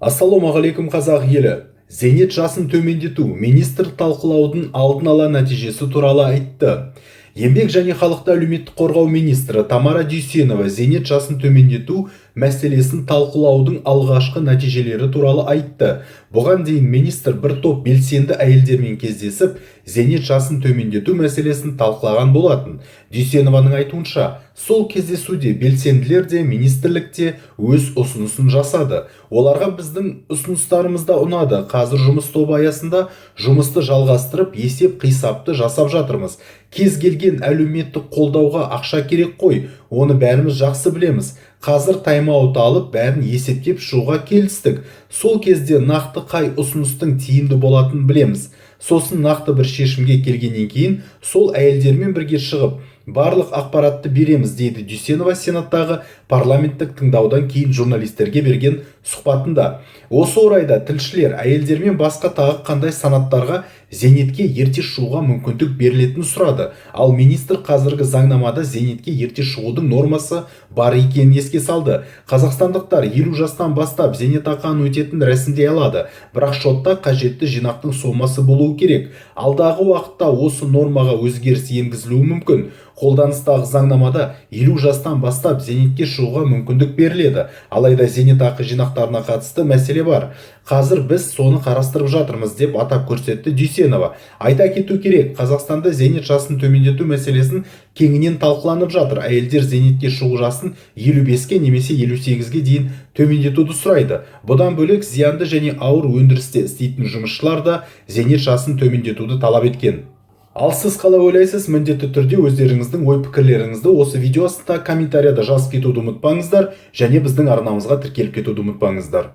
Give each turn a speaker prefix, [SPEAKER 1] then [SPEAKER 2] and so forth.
[SPEAKER 1] Ассалаумағалейкум қазақ елі. Зейнет жасын төмендету министр талқылаудың алдын ала нәтижесі туралы айтты. Еңбек және халықты әлеуметтік қорғау министрі Тамара Дүйсенова зейнет жасын төмендету мәселесін талқылаудың алғашқы нәтижелері туралы айтты. Бұған дейін министр бір топ белсенді әйелдермен кездесіп, зейнет жасын төмендету мәселесін талқылаған болатын. Дүйсенованың айтуынша, сол кездесуде белсенділер де министрлікте өз ұсынысын жасады. Оларға біздің ұсыныстарымызда ұнады. Қазір жұмыс тобы аясында жұмысты жалғастырып, есеп қисапты жасап жатырмыз. Кез келген әлеуметтік қолдауға ақша керек қой, оны бәріміз жақсы білеміз. Қазір тайм-аут алып, бәрін есептеп шығуға келістік. Сол кезде нақты қай ұсыныстың тиімді болатынын білеміз. Сосын нақты бір шешімге келгеннен кейін сол әйелдермен бірге шығып, барлық ақпаратты береміз, дейді Дүйсенова сенаттағы парламенттік тыңдаудан кейін журналистерге берген сұхбатында. Осы орайда тілшілер әйелдермен басқа тағы қандай санаттарға зейнетке ерте шығуға мүмкіндік берілетінін сұрады. Ал министр қазіргі заңнамада зейнетке ерте шығудың нормасы бар екенін еске салды. Қазақстандықтар 50 жастан бастап зейнетақыны өтетін рәсімдей алады, бірақ шотта қажетті жинақтың сомасы болуы керек. Алдағы уақытта осы нормаға өзгеріс енгізілуі мүмкін. Қолданыстағы заңнамада 50 жастан бастап зейнетке шығуға мүмкіндік беріледі. Алайда зейнетақы жинақтарына қатысты мәселе бар. Қазір біз соны қарастырып жатырмыз, деп атап көрсетті Дүйсенова. Айта кету керек, Қазақстанда зейнет жасын төмендету мәселесін кеңінен талқыланып жатыр. Әйелдер зейнетке шығу жасын 55-ке немесе 58-ге дейін төмендетуді сұрайды. Бұдан бөлек зиянды және ауыр өндірісте істейтін жұмысшылар да зейнет жасын төмендетуді талап еткен. Ал сіз қалай ойлайсыз? Міндетті түрде өздеріңіздің ой-пікірлеріңізді осы видео астында комментарияда жазып кетуді ұмытпаңыздар, және біздің арнамызға тіркеліп кетуді ұмытпаңыздар.